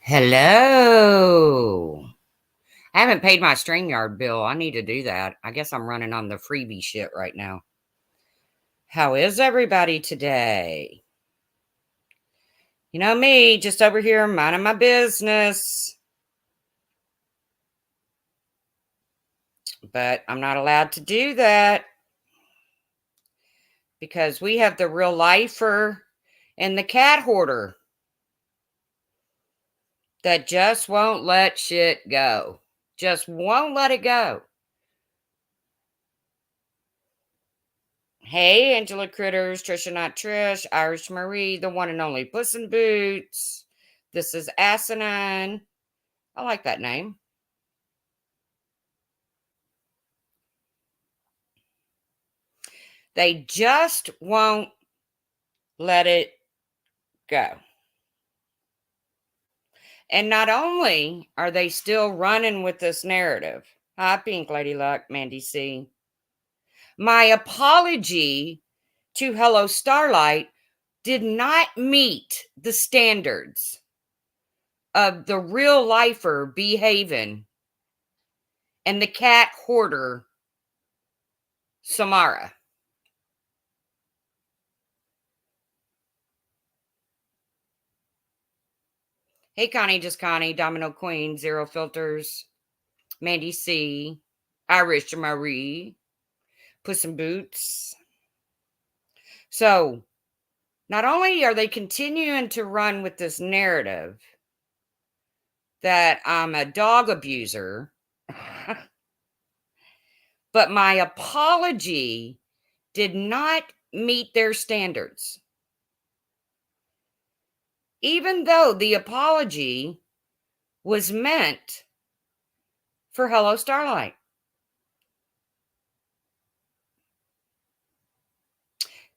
Hello. I haven't paid my StreamYard bill. I need to do that. I guess I'm running on the freebie shit right now. How is everybody today? You know me, just over here minding my business. But I'm not allowed to do that because we have the real lifer and the cat hoarder that just won't let shit go. Just won't let it go. Hey, Angela Critters, Trisha Not Trish, Irish Marie, the one and only Puss in Boots. This is Asinine. I like that name. They just won't let it go. And not only are they still running with this narrative. Hi, Pink Lady Luck, Mandy C. My apology to Hello Starlight did not meet the standards of the real lifer behaving and the cat hoarder Samara. Hey, Connie, just Connie, Domino Queen, Zero Filters, Mandy C, Irish Marie, Puss in Boots. So, not only are they continuing to run with this narrative that I'm a dog abuser, but my apology did not meet their standards. Even though the apology was meant for Hello Starlight.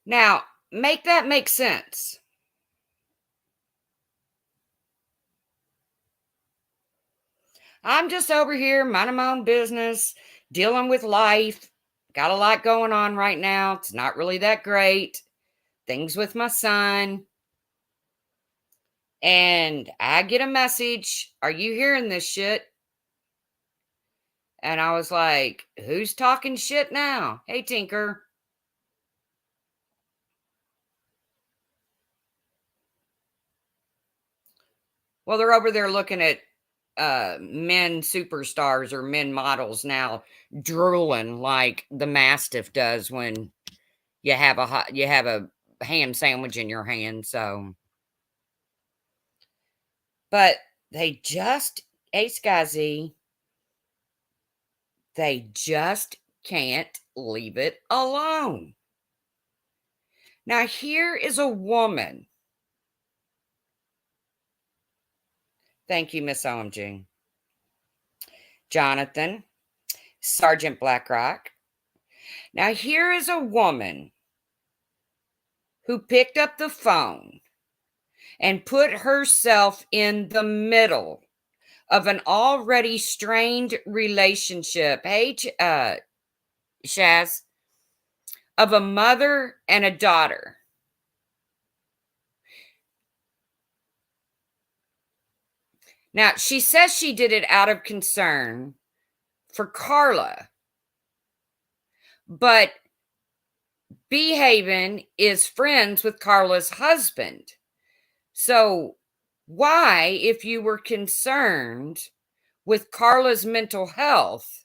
Now, make that make sense. I'm just over here minding my own business, dealing with life. Got a lot going on right now. It's not really that great. Things with my son. And I get a message, "Are you hearing this shit?" And I was like, "Who's talking shit now?" Hey, Tinker. Well, they're over there looking at men superstars or men models now drooling like the Mastiff does when you have a ham sandwich in your hand. So, but they just Ace Gazi, they just can't leave it alone. Now, here is a woman. Thank you, Miss OMG. Jonathan, Sergeant Blackrock. Now, here is a woman who picked up the phone and put herself in the middle of an already strained relationship. Hey, Shaz, of a mother and a daughter. Now, she says she did it out of concern for Carla, but Behaven is friends with Carla's husband. So, why, if you were concerned with Carla's mental health,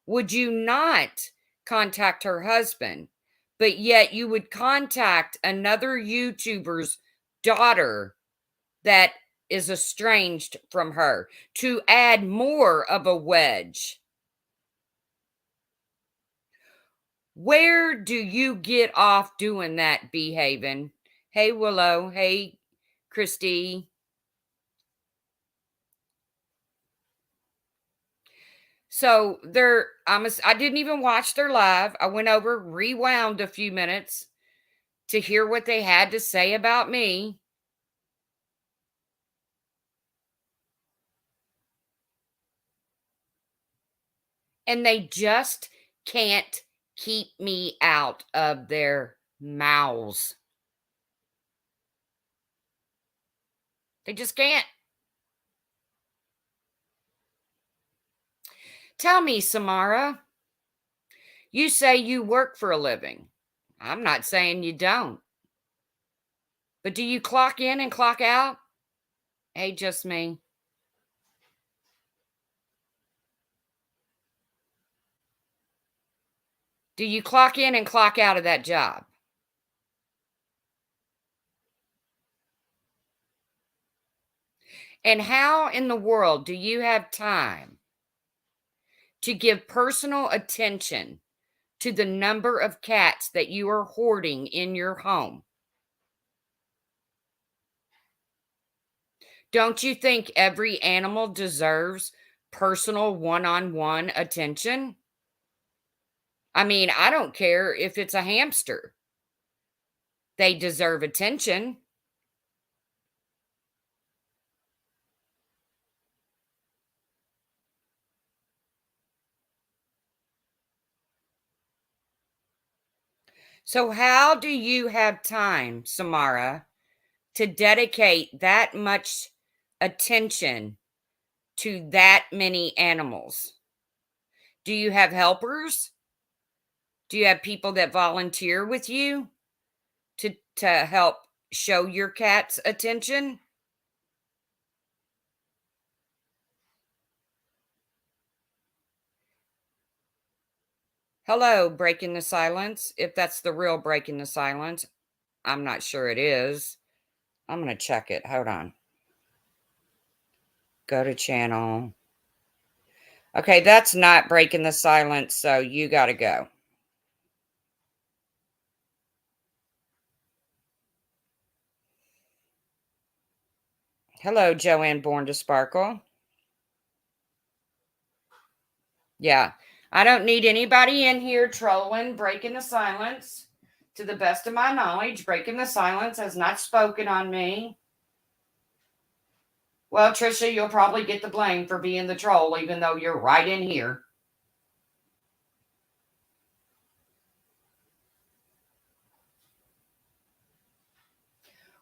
would you not contact her husband, but yet you would contact another YouTuber's daughter that is estranged from her to add more of a wedge? Where do you get off doing that, Behaving? Hey, Willow. Hey, Christy. So I didn't even watch their live. I went over, rewound a few minutes to hear what they had to say about me. And they just can't keep me out of their mouths. They just can't. Tell me, Samara, you say you work for a living. I'm not saying you don't. But do you clock in and clock out? Hey, just me. Do you clock in and clock out of that job? And how in the world do you have time to give personal attention to the number of cats that you are hoarding in your home? Don't you think every animal deserves personal one on one attention? I mean, I don't care if it's a hamster, they deserve attention. So, how do you have time, Samara, to dedicate that much attention to that many animals? Do you have helpers? Do you have people that volunteer with you to help show your cats attention? Hello, breaking the silence. If that's the real breaking the silence, I'm not sure it is. I'm going to check it. Hold on. Go to channel. Okay, that's not breaking the silence, so you got to go. Hello, Joanne Born to Sparkle. Yeah, I don't need anybody in here trolling, breaking the silence. To the best of my knowledge, breaking the silence has not spoken on me. Well, Trisha, you'll probably get the blame for being the troll, even though you're right in here.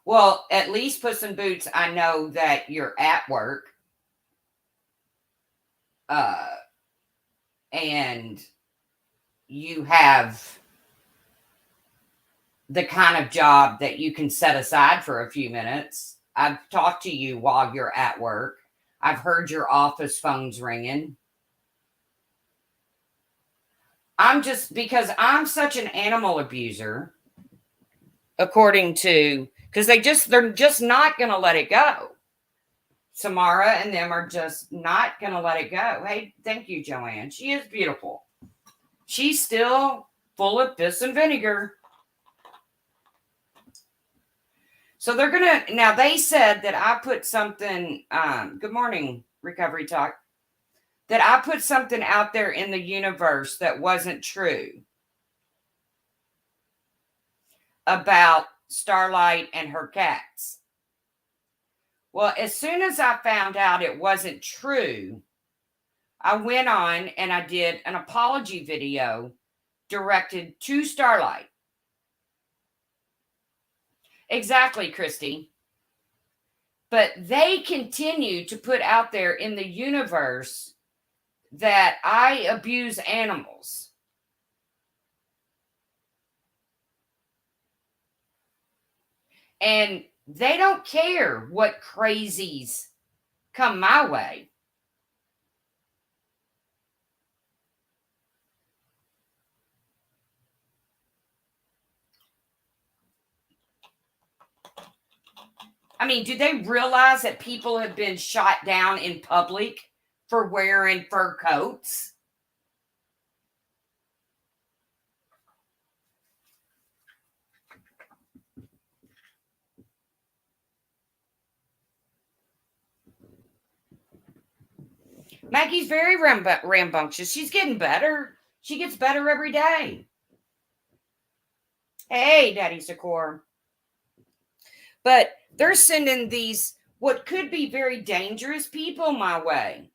Well, at least Puss in Boots, I know that you're at work. And you have the kind of job that you can set aside for a few minutes. I've talked to you while you're at work. I've heard your office phones ringing. I'm just because I'm such an animal abuser, according to because they're just not gonna let it go. Samara and them are just not gonna let it go. Hey, thank you, Joanne. She is beautiful. She's still full of piss and vinegar. So they're gonna now. They said that I put something. Good morning, Recovery Talk. That I put something out there in the universe that wasn't true about Starlight and her cats. Well, as soon as I found out it wasn't true, I went on and I did an apology video directed to Starlight. Exactly, Christy. But they continue to put out there in the universe that I abuse animals. And they don't care what crazies come my way. I mean, do they realize that people have been shot down in public for wearing fur coats? Maggie's very rambunctious. She's getting better. She gets better every day. Hey, Daddy Sakor. But they're sending these, what could be very dangerous people my way.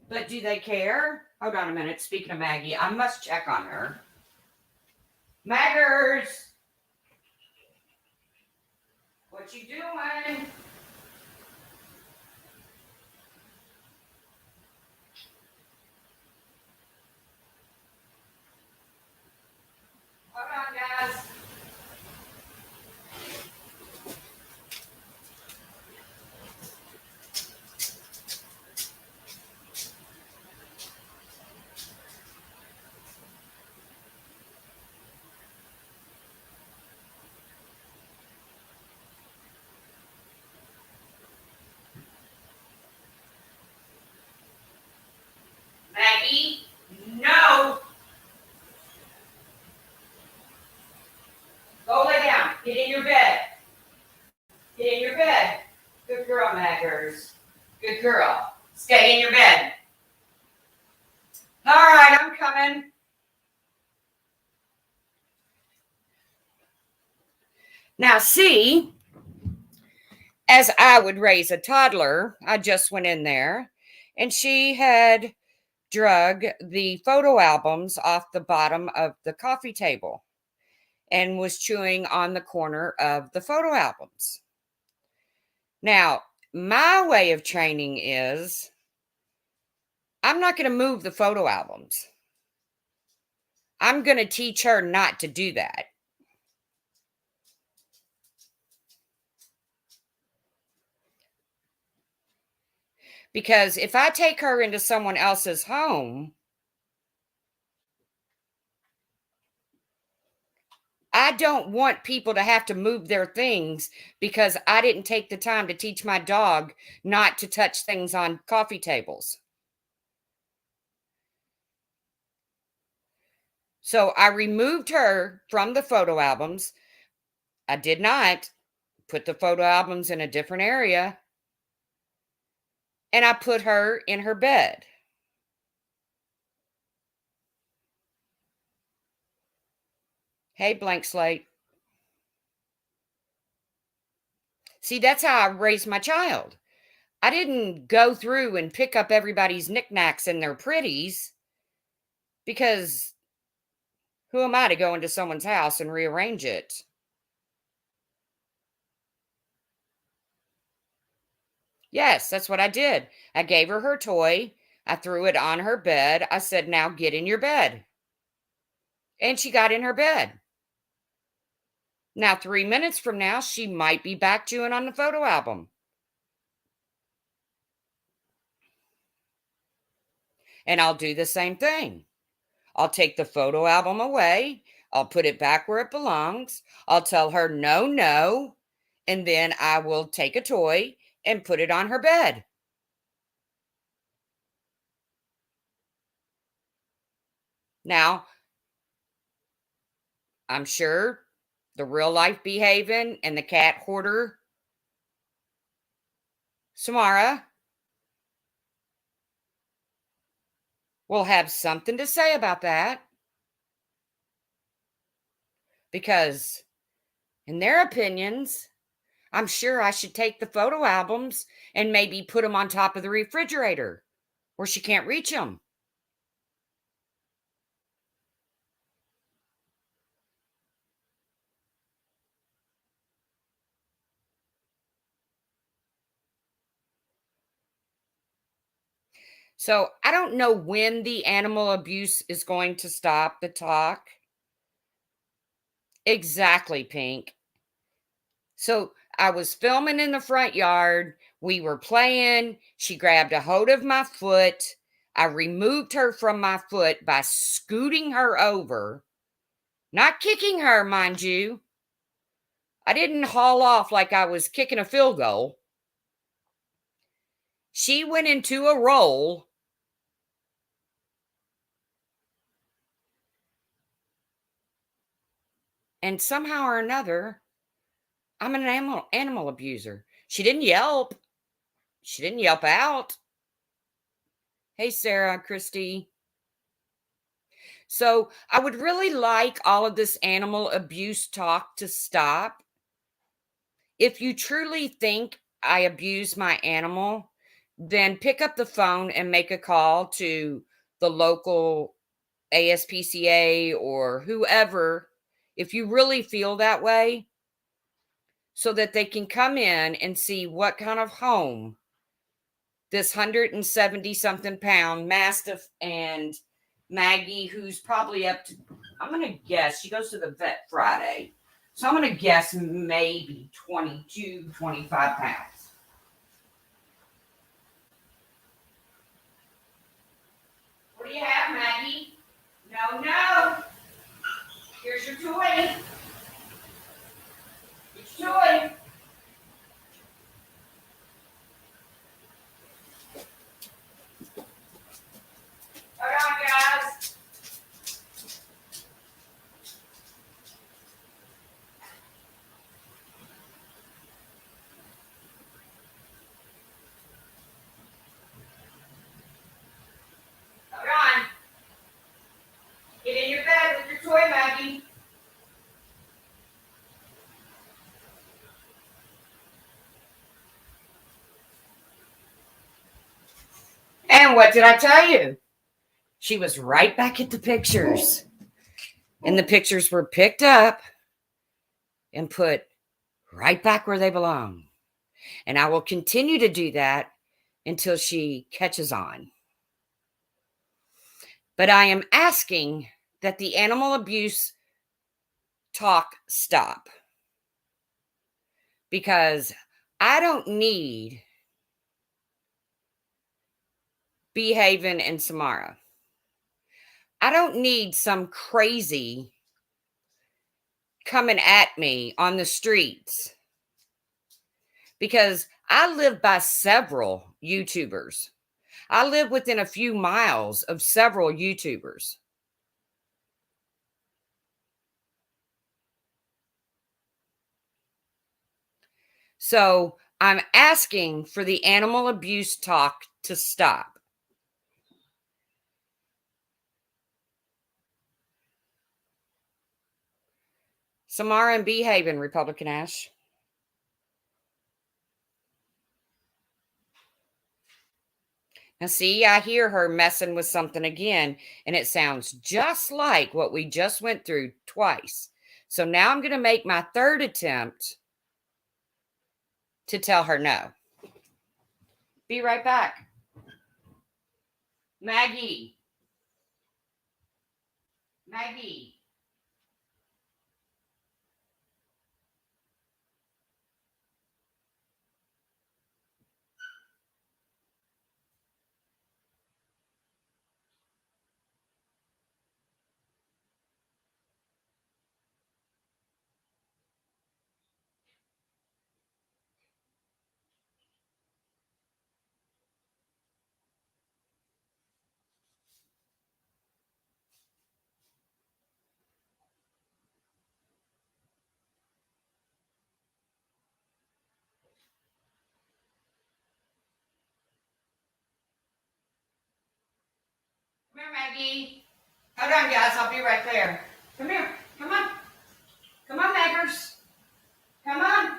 But do they care? Hold on a minute. Speaking of Maggie, I must check on her. Maggers! What you doing? Stay in your bed. All right, I'm coming. Now, see, as I would raise a toddler, I just went in there and she had drug the photo albums off the bottom of the coffee table and was chewing on the corner of the photo albums. Now, my way of training is I'm not going to move the photo albums. I'm going to teach her not to do that. Because if I take her into someone else's home, I don't want people to have to move their things because I didn't take the time to teach my dog not to touch things on coffee tables. So I removed her from the photo albums. I did not put the photo albums in a different area. And I put her in her bed. Hey, blank slate. See, that's how I raised my child. I didn't go through and pick up everybody's knickknacks and their pretties because who am I to go into someone's house and rearrange it? Yes, that's what I did. I gave her her toy. I threw it on her bed. I said, now get in your bed. And she got in her bed. Now, 3 minutes from now, she might be back chewing on the photo album. And I'll do the same thing. I'll take the photo album away. I'll put it back where it belongs. I'll tell her no, no. And then I will take a toy and put it on her bed. Now, I'm sure the real life behaving and the cat hoarder, Samara, will have something to say about that. Because, in their opinions, I'm sure I should take the photo albums and maybe put them on top of the refrigerator where she can't reach them. So I don't know when the animal abuse is going to stop the talk. Exactly, Pink. So I was filming in the front yard. We were playing. She grabbed a hold of my foot. I removed her from my foot by scooting her over, not kicking her, mind you. I didn't haul off like I was kicking a field goal. She went into a roll. And somehow or another, I'm an animal abuser. She didn't yelp. She didn't yelp out. Hey, Sarah, Christy. So I would really like all of this animal abuse talk to stop. If you truly think I abuse my animal, then pick up the phone and make a call to the local ASPCA or whoever, if you really feel that way, so that they can come in and see what kind of home this 170 something pound Mastiff and Maggie, who's probably up to, I'm going to guess, she goes to the vet Friday. So I'm going to guess maybe 22, 25 pounds. What do you have, Maggie? No, no. Here's your toy. It's your toy. Hold on, guys. And what did I tell you? She was right back at the pictures. And the pictures were picked up and put right back where they belong. And I will continue to do that until she catches on. But I am asking that the animal abuse talk stop, because I don't need Behaven and Samara. I don't need some crazy coming at me on the streets, because I live by several YouTubers. I live within a few miles of several YouTubers. So I'm asking for the animal abuse talk to stop. Samara and Behaven, Republican Ash. Now, see, I hear her messing with something again, and it sounds just like what we just went through twice. So now I'm going to make my third attempt to tell her no. Be right back. Maggie. Maggie. Come here, Maggie. Hold on, guys. I'll be right there. Come here. Come on. Come on, neighbors. Come on.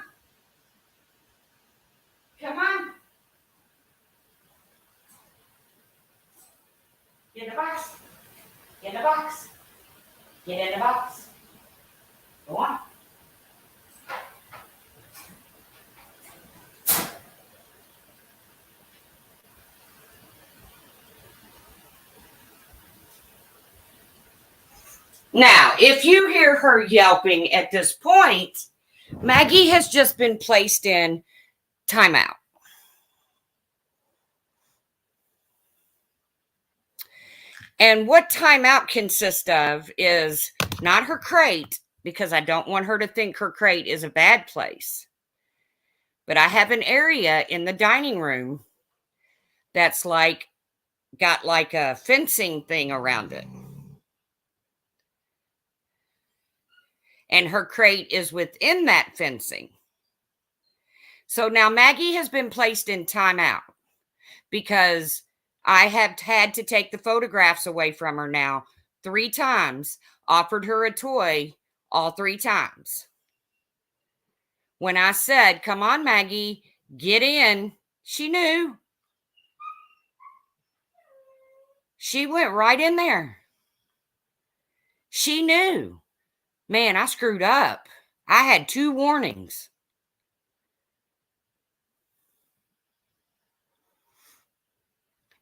Come on. Get in the box. Get in the box. Get in the box. Go on. Now, if you hear her yelping at this point, Maggie has just been placed in timeout. And what timeout consists of is not her crate, because I don't want her to think her crate is a bad place. But I have an area in the dining room that's got like a fencing thing around it. And her crate is within that fencing. So now Maggie has been placed in timeout because I have had to take the photographs away from her now 3 times, offered her a toy all 3 times. When I said, come on, Maggie, get in, she knew. She went right in there. She knew. Man, I screwed up. I had 2 warnings.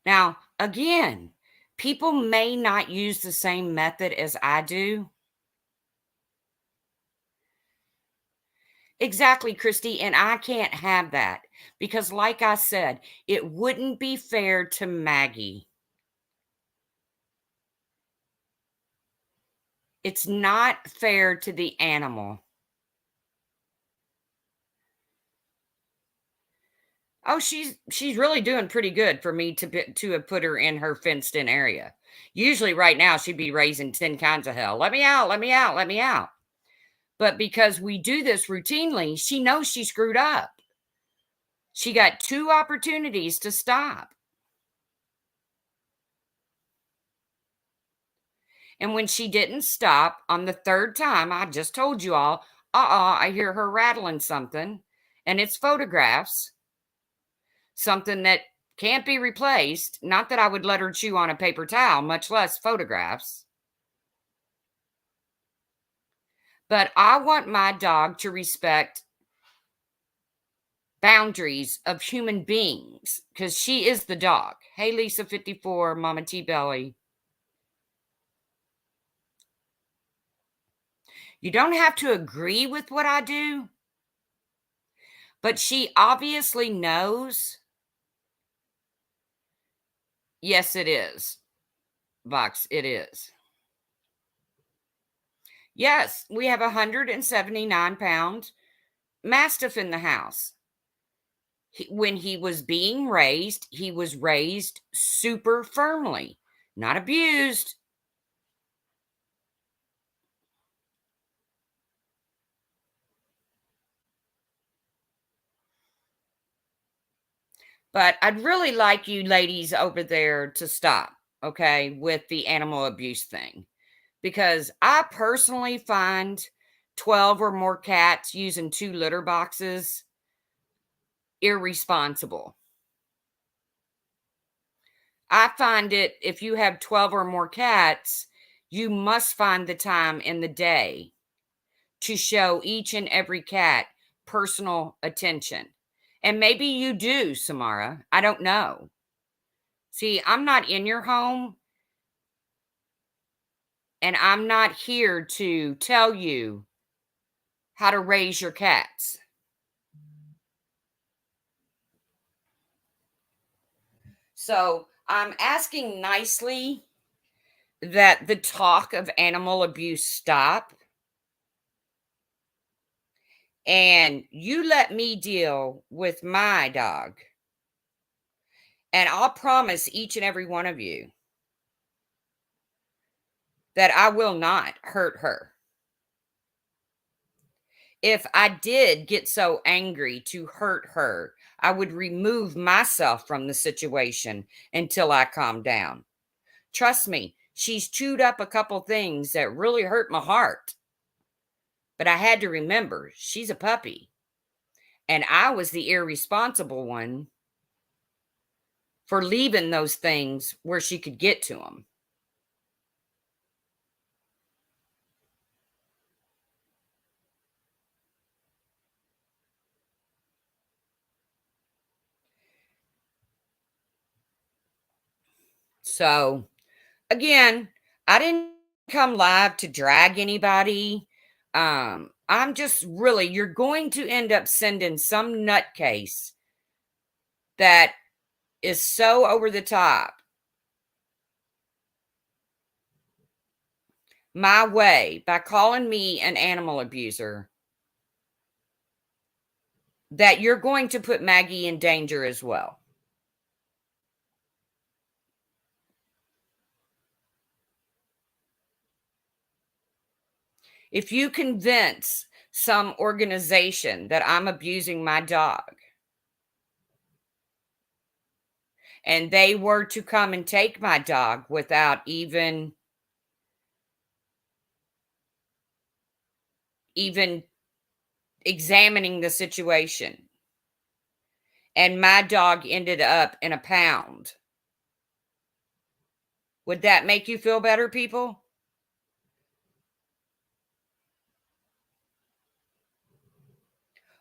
Now, again, people may not use the same method as I do. Exactly, Christy, and I can't have that because, like I said, it wouldn't be fair to Maggie. It's not fair to the animal. Oh, she's really doing pretty good for me to have put her in her fenced in area. Usually right now she'd be raising 10 kinds of hell. Let me out, let me out, let me out. But because we do this routinely, she knows she screwed up. She got 2 opportunities to stop. And when she didn't stop on the 3rd time, I just told you all, I hear her rattling something, and it's photographs. Something that Can't be replaced. Not that I would let her chew on a paper towel, much less photographs. But I want my dog to respect boundaries of human beings because she is the dog. Hey, Lisa 54, Mama T Belly. You don't have to agree with what I do, but she obviously knows. Yes, it is. Box, it is. Yes, we have a 179-pound Mastiff in the house. When he was being raised, he was raised super firmly, not abused. But I'd really like you ladies over there to stop, okay, with the animal abuse thing. Because I personally find 12 or more cats using 2 litter boxes irresponsible. I find it, if you have 12 or more cats, you must find the time in the day to show each and every cat personal attention. And maybe you do, Samara. I don't know. See, I'm not in your home and I'm not here to tell you how to raise your cats. So I'm asking nicely that the talk of animal abuse stop and you let me deal with my dog. And I'll promise each and every one of you that I will not hurt her. If I did get so angry to hurt her, I would remove myself from the situation until I calm down. Trust me, she's chewed up a couple things that really hurt my heart. But I had to remember she's a puppy. And I was the irresponsible one for leaving those things where she could get to them. So, again, I didn't come live to drag anybody. I'm just really, you're going to end up sending some nutcase that is so over the top my way by calling me an animal abuser that you're going to put Maggie in danger as well. If you convince some organization that I'm abusing my dog and they were to come and take my dog without even examining the situation and my dog ended up in a pound, would that make you feel better, people?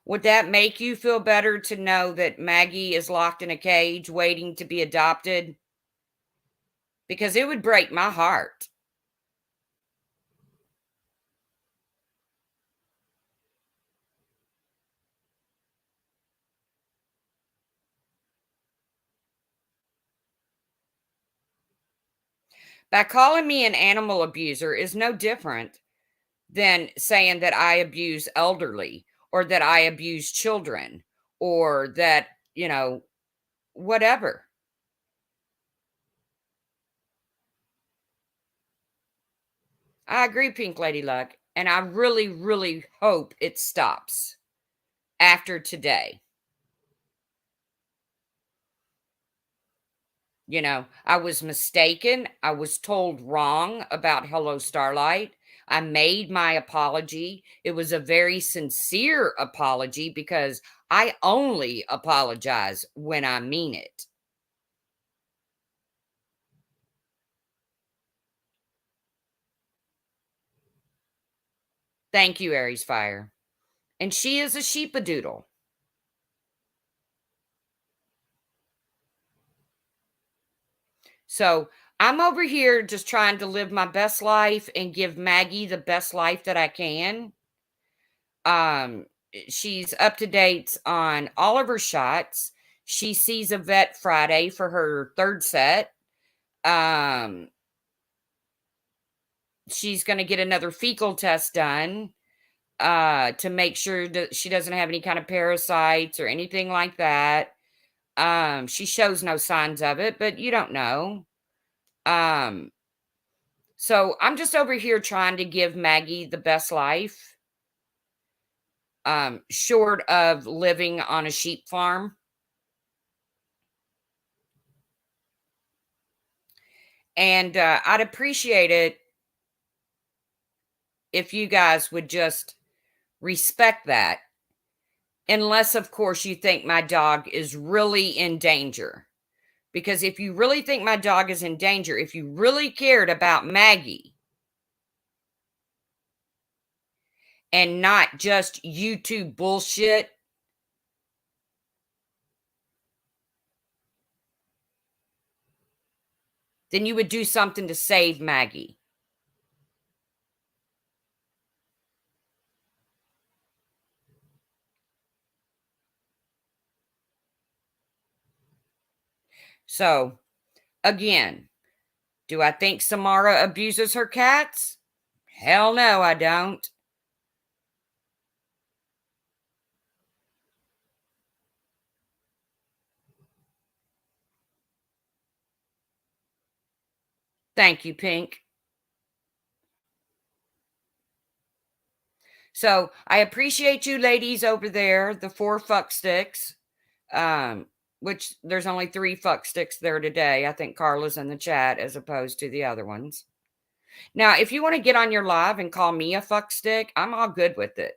Would that make you feel better to know that Maggie is locked in a cage waiting to be adopted? Because it would break my heart. By calling me an animal abuser is no different than saying that I abuse elderly or that I abuse children or that, whatever. I agree, Pink Lady Luck. And I really, really hope it stops after today. I was mistaken. I was told wrong about Hello Starlight. I made my apology. It was a very sincere apology because I only apologize when I mean it. Thank you, Aries Fire. And she is a sheepadoodle. So I'm over here just trying to live my best life and give Maggie the best life that I can. She's up to date on all of her shots. She sees a vet Friday for her third set. Um, she's going to get another fecal test done to make sure that she doesn't have any kind of parasites or anything like that. She shows no signs of it, but you don't know. Um, so I'm just over here trying to give Maggie the best life, short of living on a sheep farm. And I'd appreciate it if you guys would just respect that. Unless, of course, you think my dog is really in danger. Because if you really think my dog is in danger, if you really cared about Maggie and not just YouTube bullshit, then you would do something to save Maggie. So, again, do I think Samara abuses her cats? Hell no, I don't. Thank you, Pink. So I appreciate you ladies over there, the 4 fuck sticks. Which there's only 3 fuck sticks there today. I think Carla's in the chat as opposed to the other ones. Now, if you want to get on your live and call me a fuck stick, I'm all good with it.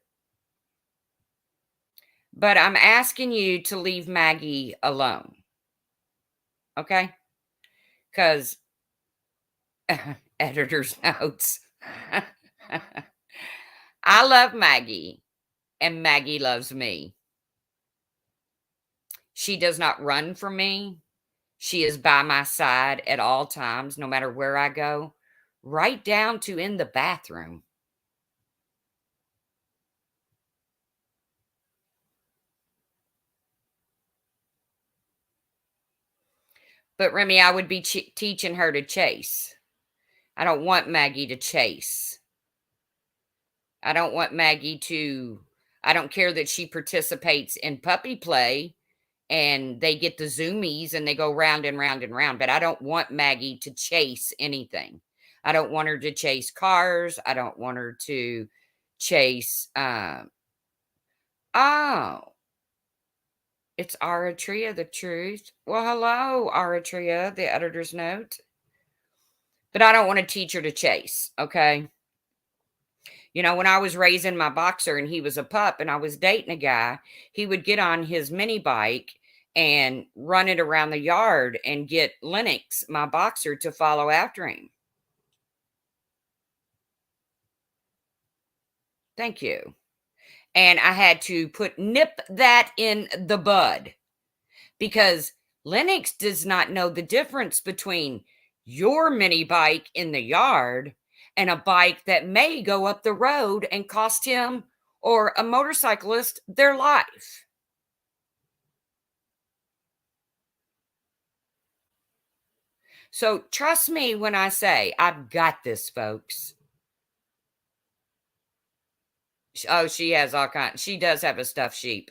But I'm asking you to leave Maggie alone. Okay? Because editor's notes. I love Maggie, and Maggie loves me. She does not run from me. She is by my side at all times, no matter where I go, right down to in the bathroom. But Remy, I would be teaching her to chase. I don't want Maggie to chase. I don't want Maggie to, I don't care that she participates in puppy play and they get the zoomies and they go round and round and round, but I don't want Maggie to chase anything. I don't want her to chase cars. I don't want her to chase, oh, it's Aratria, the truth. Well, hello, Aratria, the editor's note. But I don't want to teach her to chase, okay? You know, when I was raising my boxer and he was a pup and I was dating a guy, he would get on his mini bike and run it around the yard and get Lennox, my boxer, to follow after him. Thank you. And I had to nip that in the bud because Lennox does not know the difference between your mini bike in the yard and a bike that may go up the road and cost him or a motorcyclist their life. So trust me when I say I've got this, folks. Oh, she has all kinds. She does have a stuffed sheep.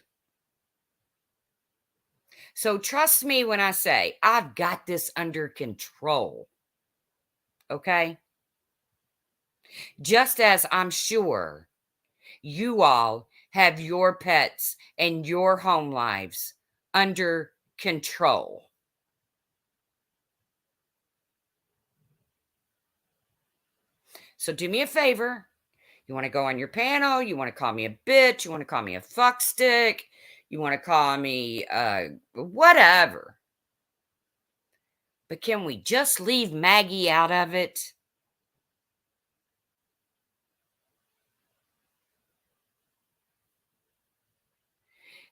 So trust me when I say I've got this under control. Okay? Just as I'm sure you all have your pets and your home lives under control. So do me a favor. You want to go on your panel, you want to call me a bitch, you want to call me a fuck stick, you want to call me whatever. But can we just leave Maggie out of it?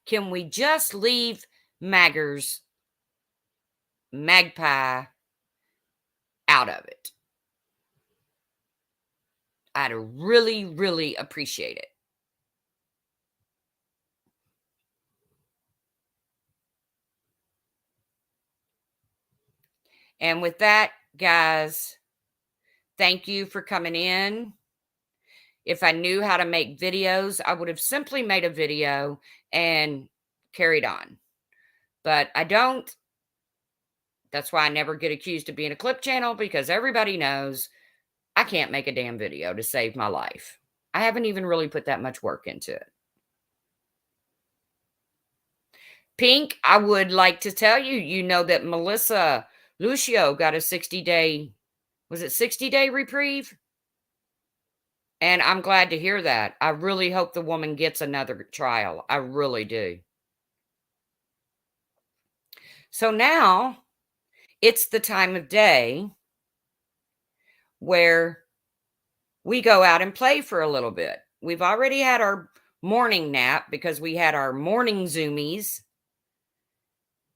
Can we just leave Magpie out of it? I'd really, really appreciate it. And with that, guys, thank you for coming in. If I knew how to make videos, I would have simply made a video and carried on. But I don't. That's why I never get accused of being a clip channel, because everybody knows I can't make a damn video to save my life. I haven't even really put that much work into it. Pink, I would like to tell you, that Melissa Lucio got a 60-day, was it 60-day reprieve? And I'm glad to hear that. I really hope the woman gets another trial. I really do. So now it's the time of day where we go out and play for a little bit. We've already had our morning nap because we had our morning zoomies.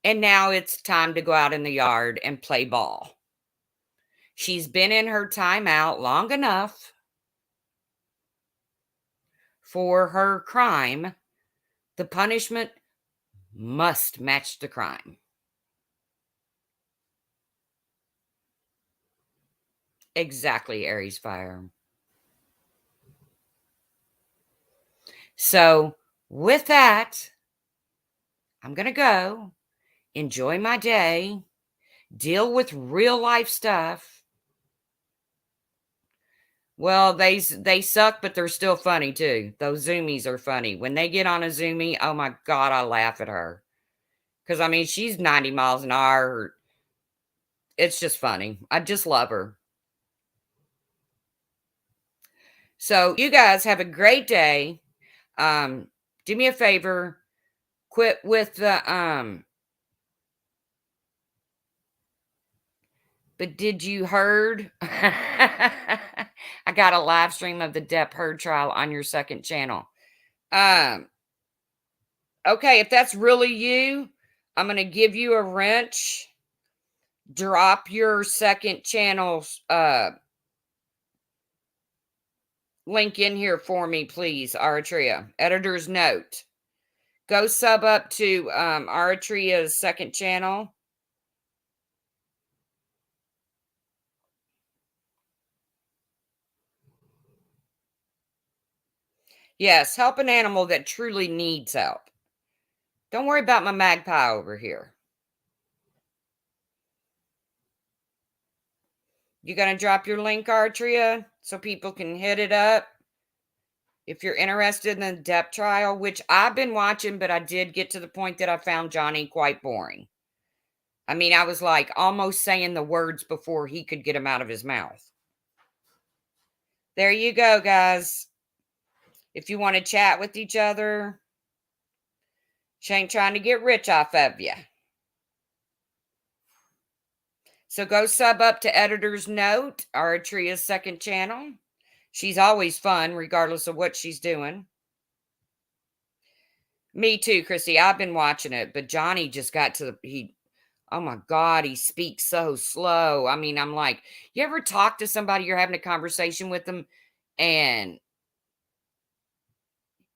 And now it's time to go out in the yard and play ball. She's been in her timeout long enough for her crime. The punishment must match the crime. Exactly, Aries Fire. So, with that, I'm going to go enjoy my day, deal with real life stuff. Well, they suck, but they're still funny too. Those zoomies are funny. When they get on a zoomie, oh my God, I laugh at her. Because, I mean, she's 90 miles an hour. It's just funny. I just love her. So, you guys have a great day. Do me a favor. Quit with the, but did you heard? I got a live stream of the Depp Heard trial on your second channel. Okay, if that's really you, I'm going to give you a wrench. Drop your second channel's link in here for me, please, Aratria. Editor's note. Go sub up to Aratria's second channel. Yes, help an animal that truly needs help. Don't worry about my magpie over here. You gonna drop your link, Artria, so people can hit it up? If you're interested in the Depp trial, which I've been watching, but I did get to the point that I found Johnny quite boring. I mean, I was like almost saying the words before he could get them out of his mouth. There you go, guys. If you want to chat with each other, she ain't trying to get rich off of you. So go sub up to Editor's Note, Aratria's second channel. She's always fun, regardless of what she's doing. Me too, Christy. I've been watching it, but Johnny just got to oh my God, he speaks so slow. I mean, I'm like, you ever talk to somebody, you're having a conversation with them, and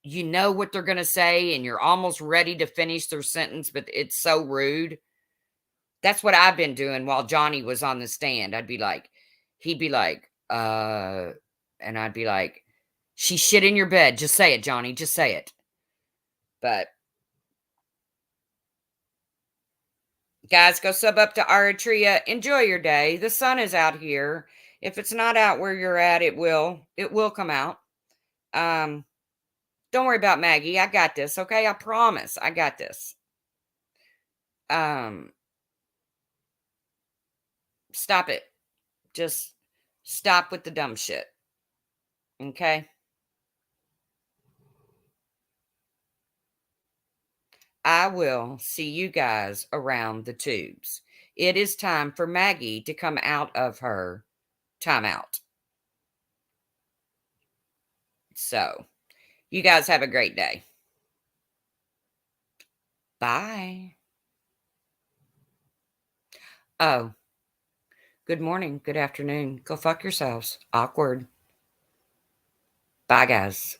you know what they're going to say, and you're almost ready to finish their sentence, but it's so rude? That's what I've been doing while Johnny was on the stand. He'd be like, and I'd be like, she shit in your bed. Just say it, Johnny. Just say it. But guys, go sub up to Aratria. Enjoy your day. The sun is out here. If it's not out where you're at, it will. It will come out. Don't worry about Maggie. I got this. Okay, I promise. I got this. Stop it. Just stop with the dumb shit. Okay? I will see you guys around the tubes. It is time for Maggie to come out of her timeout. So, you guys have a great day. Bye. Oh, good morning, good afternoon. Go fuck yourselves. Awkward. Bye, guys.